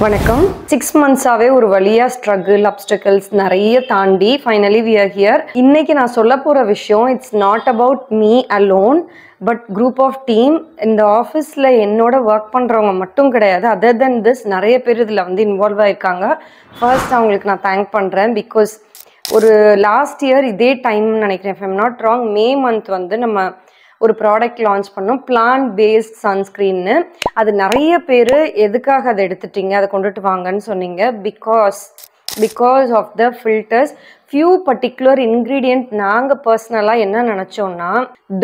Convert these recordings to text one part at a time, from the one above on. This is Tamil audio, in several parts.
வணக்கம் 6 months-ஆவே ஒரு வழியா struggle obstacles நிறைய தாண்டி finally we are here. இன்னைக்கு நான் சொல்ல போற விஷயம் it's not about me alone but group of team. இந்த ஆஃபீஸில் என்னோட ஒர்க் பண்ணுறவங்க மட்டும் கிடையாது, other than this நிறைய பேர் இதில் வந்து இன்வால்வ் ஆகிருக்காங்க. ஃபர்ஸ்ட் அவங்களுக்கு நான் தேங்க் பண்ணுறேன். பிகாஸ் ஒரு லாஸ்ட் இயர் இதே டைம்னு நினைக்கிறேன், if I'm not wrong, May month வந்து நம்ம ஒரு ப்ராடக்ட் லான்ச் பண்ணோம், பிளான்ட் பேஸ்ட் சன்ஸ்க்ரீன்னு. அது நிறைய பேர் எதுக்காக அதை எடுத்துட்டீங்க, அதை கொண்டுட்டு வாங்கன்னு சொன்னீங்க. Because of the filters, few particular ingredient. நாங்கள் பர்சனலாக என்ன நினச்சோன்னா,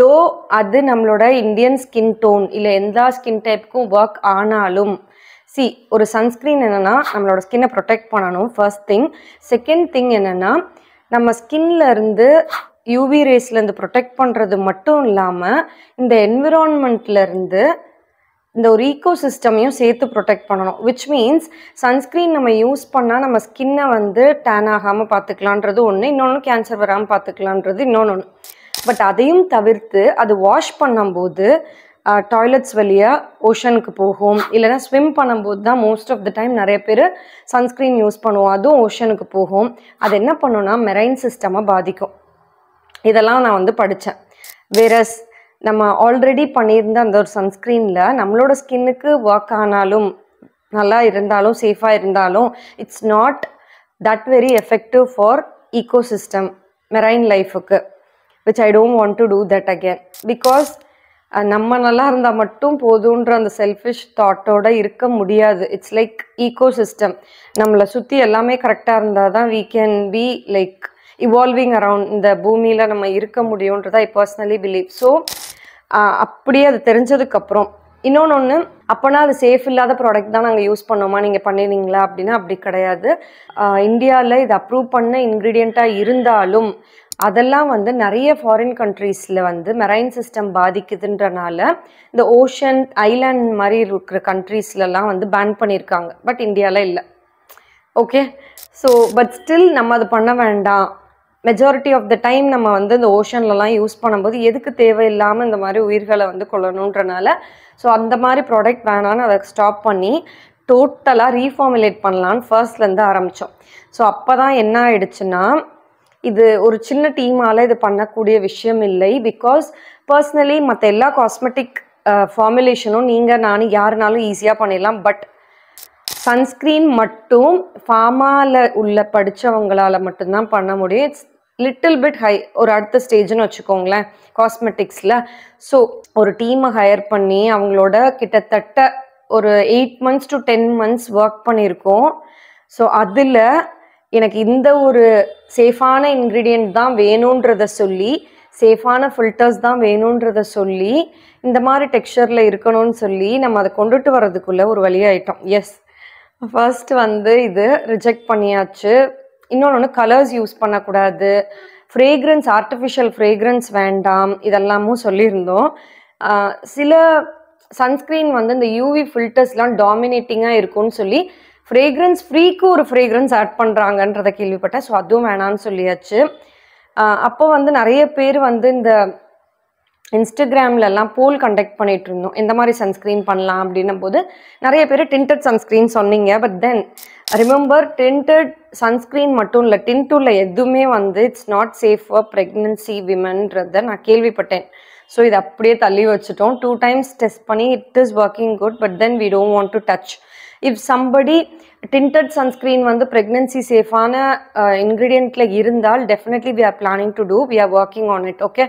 தோ அது நம்மளோட இந்தியன் ஸ்கின் டோன் இல்லை எந்த ஸ்கின் டைப்புக்கும் ஒர்க் ஆனாலும், ஒரு சன்ஸ்க்ரீன் என்னென்னா நம்மளோட ஸ்கின்னை ப்ரொடெக்ட் பண்ணணும், ஃபர்ஸ்ட் திங். செகண்ட் திங் என்னென்னா, நம்ம ஸ்கின்ல இருந்து யூவி ரேஸ்லேருந்து ப்ரொடெக்ட் பண்ணுறது மட்டும் இல்லாமல் இந்த என்விரான்மெண்ட்லேருந்து இந்த ஒரு ஈக்கோ சிஸ்டமையும் சேர்த்து ப்ரொடெக்ட் பண்ணணும். விச் மீன்ஸ் சன்ஸ்க்ரீன் நம்ம யூஸ் பண்ணால் நம்ம ஸ்கின்னை வந்து டேன் ஆகாமல் பார்த்துக்கலான்றது ஒன்று, இன்னொன்று கேன்சர் வராமல் பார்த்துக்கலான்றது இன்னொன்று. பட் அதையும் தவிர்த்து அது வாஷ் பண்ணும்போது டாய்லெட்ஸ் வழியாக ஓஷனுக்கு போகும், இல்லைனா ஸ்விம் பண்ணும்போது தான் மோஸ்ட் ஆஃப் த டைம் நிறைய பேர் சன்ஸ்க்ரீன் யூஸ் பண்ணுவோம், அதுவும் ஓஷனுக்கு போகும். அது என்ன பண்ணுன்னா மெரைன் சிஸ்டமை பாதிக்கும். இதெல்லாம் நான் வந்து படித்தேன். வேறஸ் நம்ம ஆல்ரெடி பண்ணியிருந்த அந்த ஒரு சன்ஸ்க்ரீனில் நம்மளோட ஸ்கின்னுக்கு ஒர்க் ஆனாலும் நல்லா இருந்தாலும் சேஃபாக இருந்தாலும் it's not that very effective for ecosystem marine லைஃபுக்கு, which I don't want to do that again. Because நம்ம நல்லா இருந்தால் மட்டும் போதுன்ற அந்த செல்ஃபிஷ் தாட்டோடு இருக்க முடியாது. இட்ஸ் லைக் ஈக்கோ சிஸ்டம், நம்மளை சுற்றி எல்லாமே கரெக்டாக இருந்தால் தான் we can be like evolving around இந்த பூமியில் நம்ம இருக்க முடியுன்றதை ஐ பர்சனலி பிலீவ். ஸோ அப்படியே அது தெரிஞ்சதுக்கப்புறம் இன்னொன்று, அப்போனா அது சேஃப் இல்லாத ப்ராடக்ட் தான் நாங்கள் யூஸ் பண்ணோமா, நீங்கள் பண்ணினீங்களா அப்படின்னா அப்படி கிடையாது. இந்தியாவில் இது அப்ரூவ் பண்ண இன்க்ரீடியண்ட்டாக இருந்தாலும் அதெல்லாம் வந்து நிறைய ஃபாரின் கண்ட்ரீஸில் வந்து மெரைன் சிஸ்டம் பாதிக்குதுன்றனால இந்த ஓஷன் ஐலாண்ட் மாதிரி இருக்கிற கண்ட்ரீஸ்லலாம் வந்து பேன் பண்ணியிருக்காங்க. பட் இந்தியாவில் இல்லை. ஓகே, ஸோ பட் ஸ்டில் நம்ம அது பண்ண வேண்டாம். மெஜாரிட்டி ஆஃப் த டைம் நம்ம வந்து இந்த ஓஷன்லலாம் யூஸ் பண்ணும்போது எதுக்கு தேவையில்லாமல் இந்த மாதிரி உயிர்களை வந்து கொள்ளணுன்றனால ஸோ அந்த மாதிரி ப்ராடக்ட் வேணான்னு அதை ஸ்டாப் பண்ணி டோட்டலாக ரீஃபார்முலேட் பண்ணலான்னு ஃபர்ஸ்ட்லேருந்து ஆரம்பித்தோம். ஸோ அப்போ தான் என்ன ஆயிடுச்சுன்னா, இது ஒரு சின்ன டீமால் இது பண்ணக்கூடிய விஷயம் இல்லை. பிகாஸ் பர்சனலி மற்ற எல்லா காஸ்மெட்டிக் ஃபார்முலேஷனும் நீங்கள் நானும் யாருனாலும் ஈஸியாக பண்ணிடலாம். பட் சன்ஸ்க்ரீன் மட்டும் ஃபார்மாவில் உள்ள படித்தவங்களால் மட்டும்தான் பண்ண முடியும். இட்ஸ் லிட்டில் பிட் ஹை, ஒரு அடுத்த ஸ்டேஜ்னு வச்சுக்கோங்களேன் காஸ்மெட்டிக்ஸில். ஸோ ஒரு டீமை ஹையர் பண்ணி அவங்களோட கிட்டத்தட்ட ஒரு 8 months to 10 months ஒர்க் பண்ணியிருக்கோம். ஸோ அதில் எனக்கு இந்த ஒரு சேஃபான இன்க்ரீடியண்ட் தான் வேணுன்றதை சொல்லி, சேஃபான ஃபில்டர்ஸ் தான் வேணுன்றதை சொல்லி, இந்த மாதிரி டெக்ஸ்சரில் இருக்கணும்னு சொல்லி நம்ம அதை கொண்டுட்டு வர்றதுக்குள்ளே ஒரு வழியாயிட்டோம். எஸ், ஃபர்ஸ்ட் வந்து இது ரிஜெக்ட் பண்ணியாச்சு. இன்னொன்று, கலர்ஸ் யூஸ் பண்ணக்கூடாது, ஃப்ரேக்ரன்ஸ் ஆர்டிஃபிஷியல் ஃப்ரேக்ரன்ஸ் வேண்டாம், இதெல்லாமும் சொல்லியிருந்தோம். சில சன்ஸ்க்ரீன் வந்து இந்த யூவி ஃபில்டர்ஸ்லாம் டாமினேட்டிங்காக இருக்கும்னு சொல்லி ஃப்ரேக்ரன்ஸ் ஃப்ரீக்கு ஒரு ஃப்ரேக்ரன்ஸ் ஆட் பண்ணுறாங்கன்றதை கேள்விப்பட்டேன். ஸோ அதுவும் வேணான்னு சொல்லியாச்சு. அப்போ வந்து நிறைய பேர் வந்து இந்த இன்ஸ்டாகிராம்லலாம் போல் கண்டக்ட் பண்ணிகிட்டு இருந்தோம், எந்த மாதிரி சன்ஸ்க்ரீன் பண்ணலாம் அப்படின்னும் போது நிறைய பேர் டிண்டட் சன்ஸ்க்ரீன் சொன்னீங்க. But then remember, tinted sunscreen மட்டும் இல்லை, டின்ட்டுள்ள எதுவுமே வந்து it's not safe for pregnancy விமன்றதை நான் கேள்விப்பட்டேன். ஸோ இதை அப்படியே தள்ளி வச்சுட்டோம். 2 times டெஸ்ட் பண்ணி it is working good, but then we don't want to touch. If somebody tinted sunscreen வந்து ப்ரெக்னன்சி சேஃபான இன்க்ரீடியண்ட்டில் இருந்தால் definitely we are planning to do, we are working on it. Okay,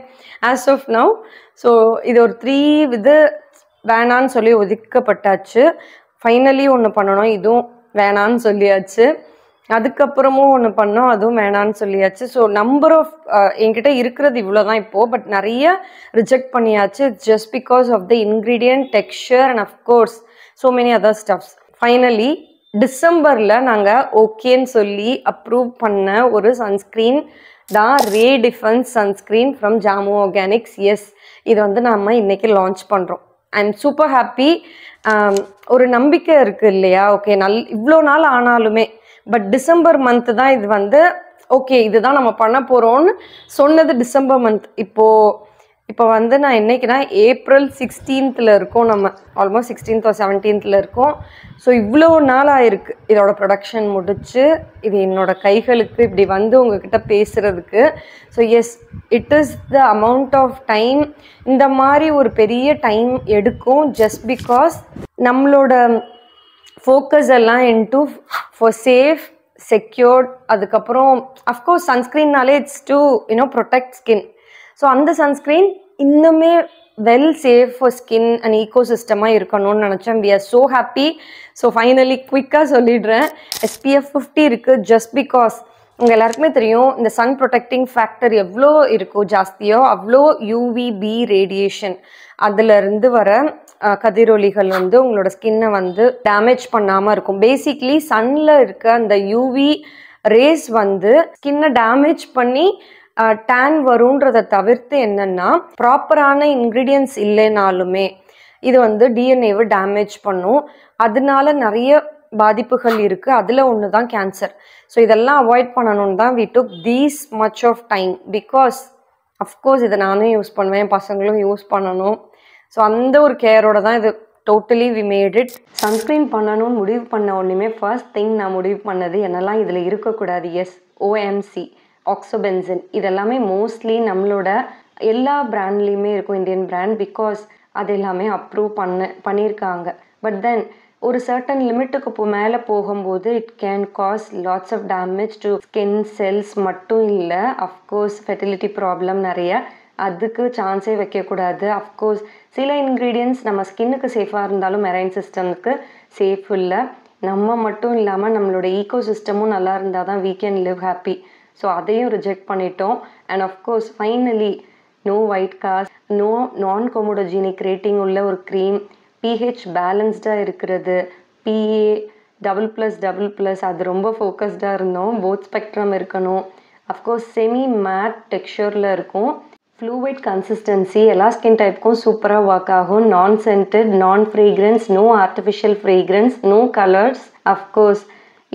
as of now. So இது ஒரு 3 இது வேணான்னு சொல்லி ஒதுக்கப்பட்டாச்சு. ஃபைனலி ஒன்று பண்ணணும், இதுவும் வேணான்னு சொல்லியாச்சு. அதுக்கப்புறமும் ஒன்று பண்ணோம், அதுவும் வேணான்னு சொல்லியாச்சு. ஸோ நம்பர் ஆஃப் என்கிட்ட இருக்கிறது இவ்வளோ தான் இப்போது. பட் நிறைய ரிஜெக்ட் பண்ணியாச்சு just because of the ingredient, texture and of course so many other stuffs. Finally டிசம்பரில் நாங்கள் ஓகேன்னு சொல்லி அப்ரூவ் பண்ண ஒரு சன்ஸ்க்ரீன் தான் ray defence sunscreen from Jamu organics. Yes, இது வந்து நம்ம இன்றைக்கி லான்ச் பண்ணுறோம். I am super happy. ஒரு நம்பிக்கை இருக்குது இல்லையா? ஓகே, இவ்வளோ நாள் ஆனாலுமே பட் டிசம்பர் மந்த்து தான் இது வந்து ஓகே இதுதான் நம்ம பண்ண போகிறோன்னு சொன்னது டிசம்பர் மந்த். இப்போது இப்போ வந்து நான் என்னைக்குன்னா ஏப்ரல் 16th இருக்கோம், நம்ம ஆல்மோஸ்ட் 16th or 17th இருக்கோம். ஸோ இவ்வளோ நாள் ஆயிருக்கு இதோட ப்ரொடக்ஷன் முடிச்சு இது என்னோட கைகளுக்கு இப்படி வந்து உங்ககிட்ட பேசுகிறதுக்கு. So yes, it is the amount of time. இந்த மாதிரி ஒரு பெரிய டைம் எடுக்கும் ஜஸ்ட் பிகாஸ் நம்மளோட ஃபோக்கஸ் எல்லாம் இன்டு ஃபார் சேஃப் செக்யூர்ட். அதுக்கப்புறம் அஃப்கோர்ஸ் சன்ஸ்க்ரீன்னாலே it's to protect skin. So அந்த சன்ஸ்க்ரீன் இன்னுமே well safe for skin and ஈகோசிஸ்டமாக இருக்கணும்னு நினச்சேன். We are so happy. So finally குயிக்காக சொல்லிடுறேன், SPF 50 இருக்குது. ஜஸ்ட் பிகாஸ் உங்கள் எல்லாருக்குமே தெரியும் இந்த சன் ப்ரொடெக்டிங் ஃபேக்டர் எவ்வளோ இருக்கோ ஜாஸ்தியோ அவ்வளோ UVB ரேடியேஷன் அதிலிருந்து வர கதிரொலிகள் வந்து உங்களோட ஸ்கின்னை வந்து டேமேஜ் பண்ணாமல் இருக்கும். பேசிக்லி சன்னில் இருக்க அந்த UV ரேஸ் வந்து ஸ்கின்னை டேமேஜ் பண்ணி டேன் வரும்ன்றதை தவிர்த்து என்னென்னா ப்ராப்பரான இன்க்ரீடியன்ட்ஸ் இல்லைனாலுமே இது வந்து டிஎன்ஏவை டேமேஜ் பண்ணும். அதனால நிறைய பாதிப்புகள் இருக்குது. அதில் ஒன்று தான் கேன்சர். ஸோ இதெல்லாம் அவாய்ட் பண்ணணும்னு தான் we took this much of time. Because of course இதை நானும் யூஸ் பண்ணுவேன், பசங்களும் யூஸ் பண்ணணும். ஸோ அந்த ஒரு கேரோட தான் இது totally we made it. Sunscreen பண்ணணும்னு முடிவு பண்ண ஒன்றுமே ஃபர்ஸ்ட் திங் நான் முடிவு பண்ணது என்னெல்லாம் இதில் இருக்கக்கூடாது. எஸ், OMC, ஆக்சோபென்சின், இதெல்லாமே மோஸ்ட்லி நம்மளோட எல்லா பிராண்ட்லேயுமே இருக்கும், இந்தியன் பிராண்ட். பிகாஸ் அது எல்லாமே அப்ரூவ் பண்ணியிருக்காங்க. பட் தென் ஒரு சர்டன் லிமிட்டுக்கு மேலே போகும்போது it can cause lots of damage to skin cells மட்டும் இல்லை, அஃப்கோர்ஸ் ஃபெர்டிலிட்டி ப்ராப்ளம் நிறைய, அதுக்கு சான்ஸே வைக்கக்கூடாது. அஃப்கோர்ஸ் சில இன்க்ரீடியன்ட்ஸ் நம்ம ஸ்கின்னுக்கு சேஃபாக இருந்தாலும் மெரைன் சிஸ்டமுக்கு சேஃப் இல்லை. நம்ம மட்டும் இல்லாமல் நம்மளோட ஈகோ சிஸ்டமும் நல்லா இருந்தால் தான் we can live happy. So அதையும் ரிஜெக்ட் பண்ணிட்டோம். And of course finally no white cast, no non comedogenic rating உள்ள ஒரு க்ரீம், pH பேலன்ஸ்டாக இருக்கிறது, PA ++++, அது ரொம்ப ஃபோக்கஸ்டாக இருந்தோம். போத் ஸ்பெக்ட்ரம் இருக்கணும். அஃப்கோர்ஸ் செமி மேட் டெக்ஸ்சரில் இருக்கும். ஃப்ளூவிட் கன்சிஸ்டன்சி எல்லா ஸ்கின் டைப்புக்கும் சூப்பராக ஒர்க் ஆகும். Non scented, non fragrance, no artificial fragrance, no colours. Of course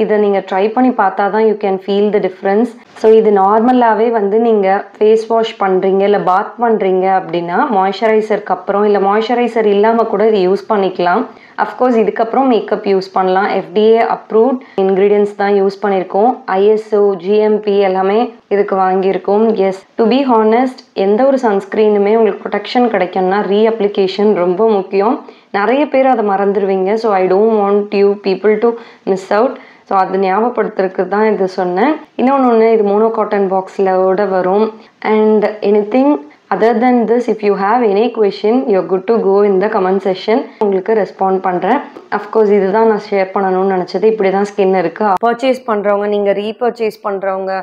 இதை நீங்கள் ட்ரை பண்ணி பார்த்தா தான் you can feel the difference. So இது நார்மலாகவே வந்து நீங்கள் ஃபேஸ் வாஷ் பண்ணுறீங்க இல்லை பாத் பண்ணுறீங்க அப்படின்னா மாய்ஸ்சரைசருக்கு அப்புறம் இல்லை மாய்ஸ்சரைசர் இல்லாமல் கூட இது யூஸ் பண்ணிக்கலாம். அஃப்கோர்ஸ் இதுக்கப்புறம் மேக்கப் யூஸ் பண்ணலாம். FDA அப்ரூவ்ட் இன்க்ரீடியன்ஸ் தான் யூஸ் பண்ணியிருக்கோம். ISO GMP எல்லாமே இதுக்கு வாங்கியிருக்கோம். எஸ், டு பி ஹானஸ்ட் எந்த ஒரு சன்ஸ்க்ரீனுமே உங்களுக்கு ப்ரொடெக்ஷன் கிடைக்கும்னா ரீஅப்ளிகேஷன் ரொம்ப முக்கியம். நிறைய பேர் அதை மறந்துடுவீங்க. So I don't want you people to miss out. So அது ஞாபகப்படுத்துறதுக்கு தான் இது சொன்னேன். இன்னொன்று, இது மோனோ காட்டன் பாக்ஸில் வரும். And anything other then this, if you have any question you good to go in the comment section. உங்களுக்கு ரெஸ்பாண்ட் பண்ணுறேன். அஃப்கோர்ஸ் இதுதான் நான் ஷேர் பண்ணணும்னு நினச்சது. இப்படி தான் ஸ்கின் இருக்குது. பர்ச்சேஸ் பண்ணுறவங்க, நீங்கள் ரீபர்ச்சேஸ் பண்ணுறவங்க,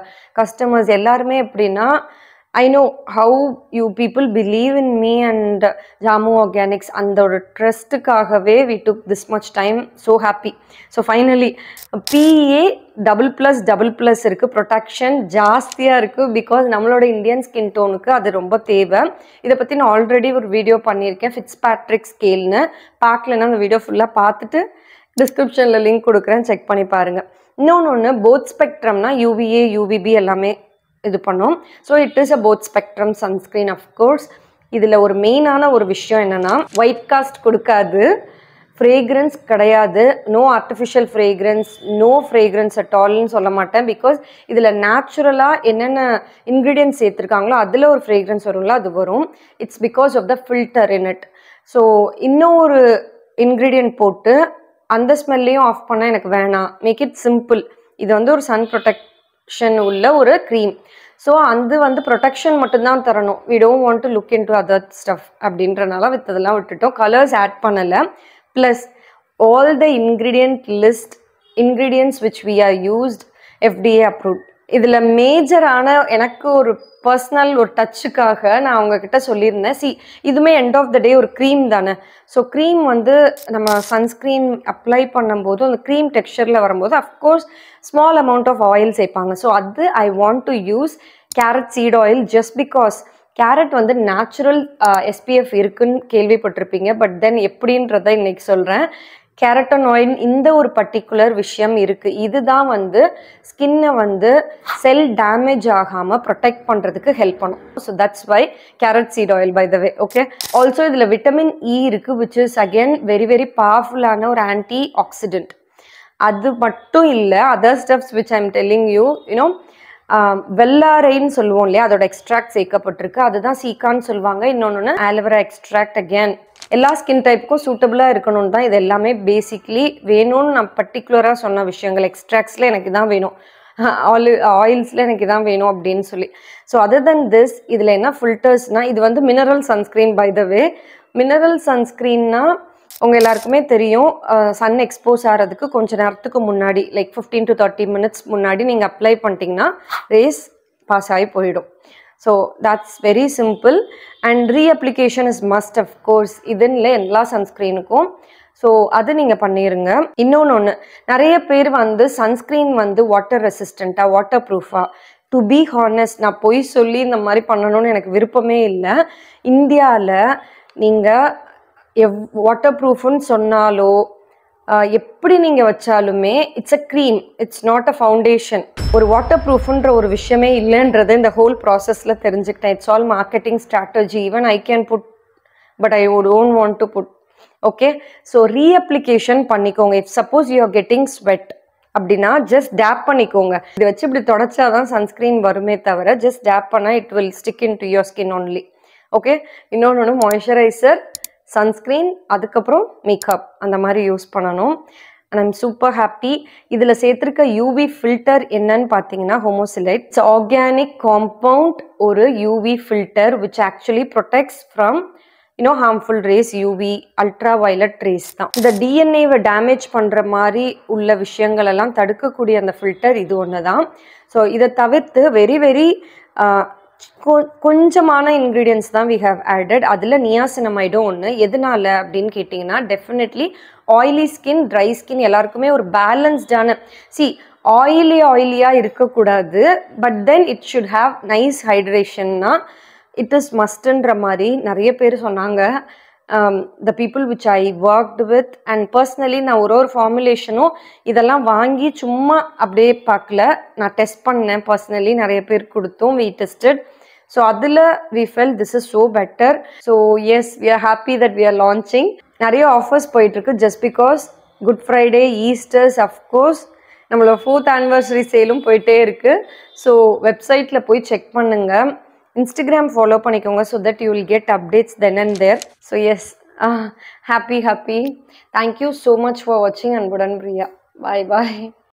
கஸ்டமர்ஸ் எல்லாருமே எப்படின்னா I know how you people believe in me and Jamu Organics. அந்தோட ட்ரஸ்ட்டுக்காகவே we took this much time. So happy. So finally PA ++++ இருக்குது. ப்ரொடெக்ஷன் ஜாஸ்தியாக இருக்குது. பிகாஸ் நம்மளோட இந்தியன் ஸ்கின் டோனுக்கு அது ரொம்ப தேவை. இதை பற்றி நான் ஆல்ரெடி ஒரு வீடியோ பண்ணியிருக்கேன், ஃபிட்ஸ்பேட்ரிக் ஸ்கேல்னு. பார்க்கலன்னா அந்த வீடியோ ஃபுல்லாக பார்த்துட்டு டிஸ்கிரிப்ஷனில் லிங்க் கொடுக்குறேன், செக் பண்ணி பாருங்கள். இன்னொன்று, போத் ஸ்பெக்ட்ரம்னா UVA UVB எல்லாமே இது பண்ணோம். So it is a both spectrum sunscreen. Of course இதில் ஒரு மெயினான ஒரு விஷயம் என்னென்னா ஒயிட் காஸ்ட் கொடுக்காது, ஃப்ரேக்ரன்ஸ் கிடையாது, no artificial fragrance, no fragrance at ஆல்னு சொல்ல மாட்டேன். பிகாஸ் இதில் நேச்சுரலாக என்னென்ன இன்க்ரீடியன்ட்ஸ் சேர்த்துருக்காங்களோ அதில் ஒரு ஃப்ரேக்ரன்ஸ் வரும்ல, அது வரும். It's because of the filter in it. So இன்னொரு இன்க்ரீடியன்ட் போட்டு அந்த ஸ்மெல்லையும் ஆஃப் பண்ணால் எனக்கு வேணாம். Make it simple. இது வந்து ஒரு சன் ப்ரொடெக்ஷன் உள்ள ஒரு க்ரீம். ஸோ அது வந்து ப்ரொடெக்ஷன் மட்டும்தான் தரணும். We don't want to look into other stuff அப்படின்றனால வித்ததெல்லாம் விட்டுட்டோம். கலர்ஸ் ஆட் பண்ணலை. Plus all the ingredients which we are used FDA approved. இதில் மேஜரான எனக்கு ஒரு பர்சனல் ஒரு டச்சுக்காக நான் அவங்கக்கிட்ட சொல்லியிருந்தேன். இதுவுமே எண்ட் ஆஃப் த டே ஒரு க்ரீம் தானே. ஸோ க்ரீம் வந்து நம்ம சன்ஸ்க்ரீன் அப்ளை பண்ணும்போது அந்த க்ரீம் டெக்ஸ்சரில் வரும்போது of course small amount of oil சேர்ப்பாங்க. ஸோ அது I want to use carrot seed oil just because carrot வந்து நேச்சுரல் SPF இருக்குன்னு கேள்விப்பட்டிருப்பீங்க. பட் தென் எப்படின்றத இன்னைக்கு சொல்கிறேன். கேரட்டனாய்டு இந்த ஒரு பர்டிகுலர் விஷயம் இருக்குது. இதுதான் வந்து ஸ்கின்னை வந்து செல் டேமேஜ் ஆகாமல் ப்ரொடெக்ட் பண்ணுறதுக்கு ஹெல்ப் பண்ணும். So that's why carrot seed oil by the way. Okay, also இதில் விட்டமின் இ இருக்குது, which is again very very பவர்ஃபுல்லான ஒரு ஆன்டி ஆக்சிடென்ட். அது மட்டும் இல்லை, other steps which I am telling you, you know வெள்ளாரைன்னு சொல்லுவோம் இல்லையா, அதோட எக்ஸ்ட்ராக்ட் சேர்க்கப்பட்டிருக்கு. அதுதான் சீக்கான்னு சொல்லுவாங்க. இன்னொன்று ஆலோவேரா எக்ஸ்ட்ராக்ட். அகேன் எல்லா ஸ்கின் டைப்புக்கும் சூட்டபிளாக இருக்கணும்னு தான் இது எல்லாமே பேசிக்லி வேணும்னு நான் பர்டிகுலராக சொன்ன விஷயங்கள். எக்ஸ்ட்ராக்ட்ஸில் எனக்கு இதான் வேணும், ஆயில்ஸில் எனக்கு இதான் வேணும் அப்படின்னு சொல்லி. ஸோ அதர் தென் திஸ் இதில் என்ன ஃபில்டர்ஸ்னால், இது வந்து mineral sunscreen by the way. Mineral சன்ஸ்க்ரீன்னா உங்கள் எல்லாருக்குமே தெரியும், சன் எக்ஸ்போஸ் ஆகிறதுக்கு கொஞ்சம் நேரத்துக்கு முன்னாடி, லைக் 15 to 30 minutes முன்னாடி நீங்கள் அப்ளை பண்ணிட்டீங்கன்னா ரேஸ் பாஸ் ஆகி போயிடும். So that's very simple. And reapplication is must of course, இதுன்னு எல்லா சன்ஸ்க்ரீனுக்கும். ஸோ அது நீங்கள் பண்ணிடுங்க. இன்னொன்று, நிறைய பேர் வந்து சன்ஸ்க்ரீன் வந்து வாட்டர் ரெசிஸ்டண்ட்டாக, வாட்டர் ப்ரூஃபாக. டு பி ஹானஸ்ட், நான் பொய் சொல்லி இந்த மாதிரி பண்ணணும்னு எனக்கு விருப்பமே இல்லை. இந்தியாவில் நீங்கள் வாட்டர் ப்ரூஃப்னு சொன்னாலோ எப்படி நீங்கள் வச்சாலுமே it's a cream, it's not a foundation. ஒரு வாட்டர் ப்ரூஃப்ன்ற ஒரு விஷயமே இல்லைன்றது இந்த ஹோல் ப்ராசஸில் தெரிஞ்சுக்கிட்டேன். It's all marketing strategy. Even I can put, but I don't want to put. Okay, so reapplication பண்ணிக்கோங்க. If suppose you are getting sweat அப்படின்னா ஜஸ்ட் டேப் பண்ணிக்கோங்க. இதை வச்சு இப்படி தொடச்சாதான் சன்ஸ்க்ரீன் வருமே தவிர ஜஸ்ட் டேப் பண்ணால் it will stick in to your skin only. Okay, இன்னொன்று மாய்ஸ்சரைசர், சன்ஸ்க்ரீன், அதுக்கப்புறம் மேக்கப், அந்த மாதிரி யூஸ் பண்ணணும். And I'm super happy. இதில் சேர்த்துருக்க யூவி ஃபில்டர் என்னன்னு பார்த்தீங்கன்னா ஹோமோசிலைட். இட்ஸ் ஆர்கானிக் காம்பவுண்ட், ஒரு UV filter which actually protects from harmful race, UV ultra violet race தான். இந்த டிஎன்ஏவை டேமேஜ் பண்ணுற மாதிரி உள்ள விஷயங்கள் எல்லாம் தடுக்கக்கூடிய அந்த ஃபில்டர் இது ஒன்று தான். ஸோ இதை தவிர்த்து வெரி வெரி கொஞ்சமான இன்க்ரீடியன்ஸ் தான் வி ஹவ் ஆடட். அதில் நியாசினமைடும் ஒன்று. எதனால அப்படின்னு கேட்டிங்கன்னா, definitely oily skin, dry skin எல்லாருக்குமே ஒரு பேலன்ஸ்டான, ஆயிலியாக இருக்கக்கூடாது, but then it should have nice ஹைட்ரேஷன்னா இட் இஸ் மஸ்ட்ன்ற மாதிரி நிறைய பேர் சொன்னாங்க. The people which I worked with and personally நான் ஒரு ஃபார்முலேஷனும் இதெல்லாம் வாங்கி சும்மா அப்படியே பார்க்கல, நான் டெஸ்ட் பண்ணேன் பர்சனலி, நிறைய பேர் கொடுத்தோம், வி டெஸ்டட். ஸோ அதில் we felt this is so better. So yes, we are happy that we are launching. நிறைய ஆஃபர்ஸ் போயிட்டுருக்கு just because good Friday, Easters, of course நம்மளோட 4th anniversary சேலும் போயிட்டே இருக்குது. ஸோ வெப்சைட்டில் போய் செக் பண்ணுங்கள். Instagram follow பண்ணிக்கோங்க so that you will get updates then and there. So yes, happy. Thank you so much for watching. Anbudan Priya. Bye.